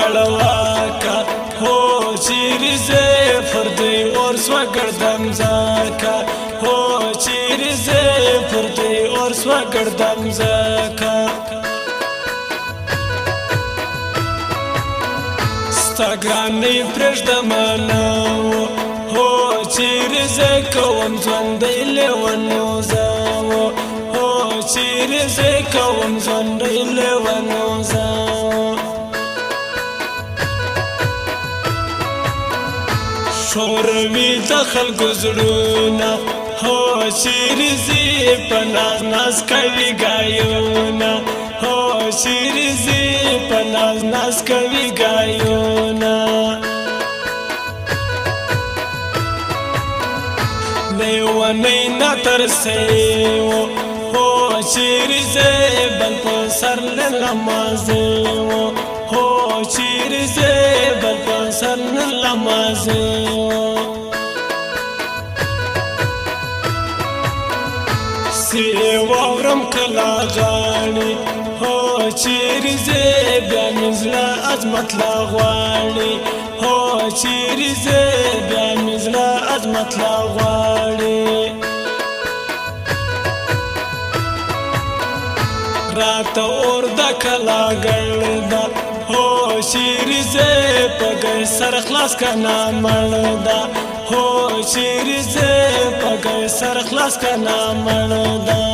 کړواکا هو چیرې زه پر دوی اور سوه ګردم ځکه هو چیرې زه پر دوی اور سوه ګردم ځکه ستا ګرانۍ پرېږدمه نه هو چیرې زه کوم ژوندی لیونو زه هو چیرې زه کوم ژوندی لیونو زه شوروي د خلکو زړونه هو چیرې ځي په ناز ناز کوي ګایونه هو چیرې ځي په ناز ناز کوي ګایونه لیونۍ نه ترسې هو چیرې ځې بل په سر له لمازې هو چیرې ځې بل په سر له لمازې سی واورم کله غاړې هو چیرې ځې بیا مې زړه عظمت لا غواړي هو چیرې ځې بیا مې زړه عظمت لا غواړي راته اور د کلا ګرده هو چیرې ځې په ګی سر خلاص کنه مړده هو چیرې ځې په ګی سر خلاص کنه مړده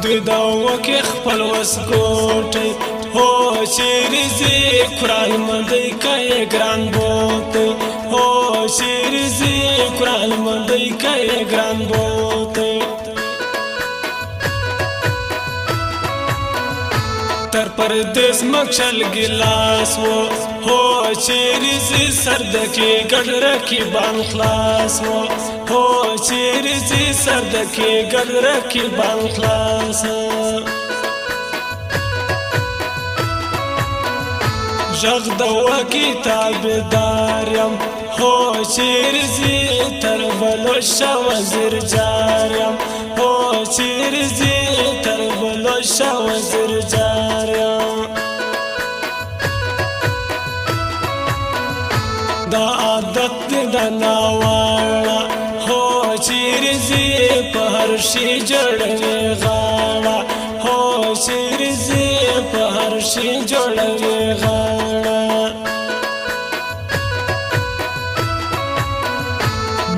دوی دا وکې خپل وسګوټی هو چیرې ځي قرآن مندۍ کوي ګران بوتی هو چیرې ځي قرآن مندۍ کوي ګران بوتی تر پردیس مکشل ګلاس و هو چیرې ځي سردکې ګډ رقیبان خلاص و هو چیرې ځي سردکې ګډ رقیبان خلاص غږ د وکې تابعدار یم هو چیرې ځي تر بلوشه وزیر جار یم هو چیرې ځي تر بلوشه وزیر جار یم دا عادت دی د ناوړه هو چیرې ځي په هر شي جوړوي غاړه هو چیرې ځي په هر شي جوړوي غاړه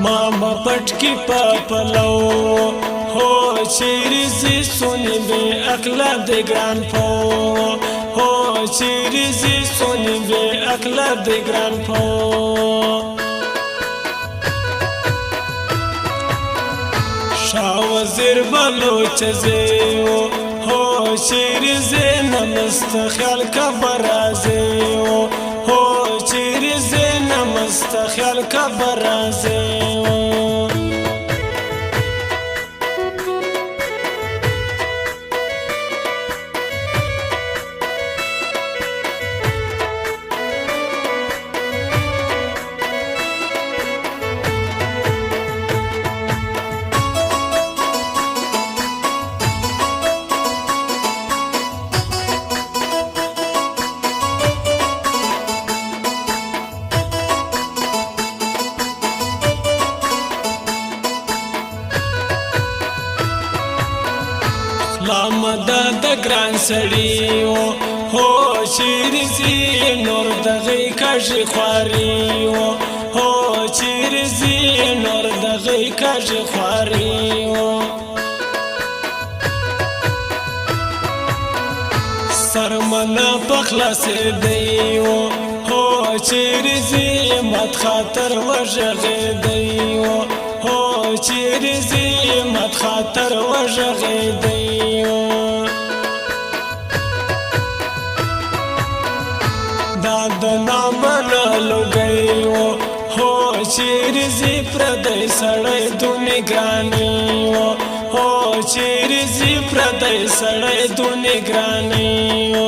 ماما پټکی په پلو هو چیرې ځي سونی بې عقله د ګران پو هو چیرې ځي سونی بې عقله د ګران پو شاه وزیر بلوچ ځې هو چیرې ځې نه مستخیل کبر راځې هو چیرې ځې نه مستخیل کبر راځې لامده د ګران سړي هو چیرې ځي نور دغې کږې خواري هو چیرې ځي نور دغې کږې خواري سرمنه په خلاصېدی هو چیرې ځي مات خاطر وژغېدی هو چیرې ځي مات خاطر وژغېدی د نامنلو گئی و هو چیرې ځي پردی سړی دونې ګرانې و هو چیرې ځي پردی سړی دونې ګرانې و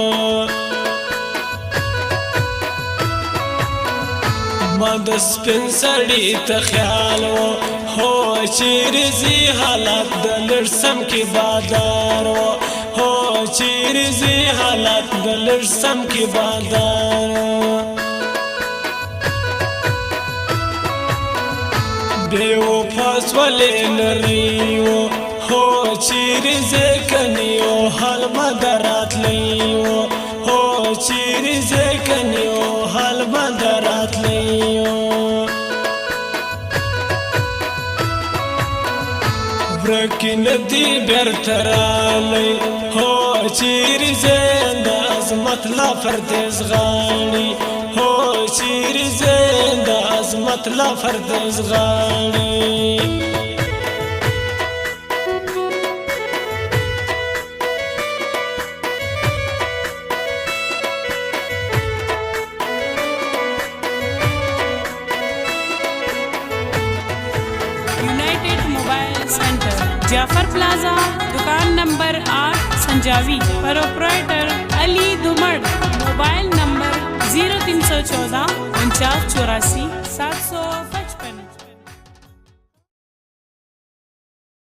ما د سپین سړي ته خیال و هو چیرې ځي حالات د لږ سم کې بادار و هو چیرې ځي حالات د لږ سم کې بادار بے وفا سولې لري و هو چیرې ځي کني و حال مدرات لي و هو چیرې ځي کني و حال مدرات لي ورکی ندی بیرترالی هو چیری زند عظمت لا فردز غالی هو چیری زند عظمت لا فردز غالی United mobile centre Jafar प्लाजा दुकान नंबर 8 संजावी प्रोप्राइटर अली दुमड़ mobile number 0314 49 84 700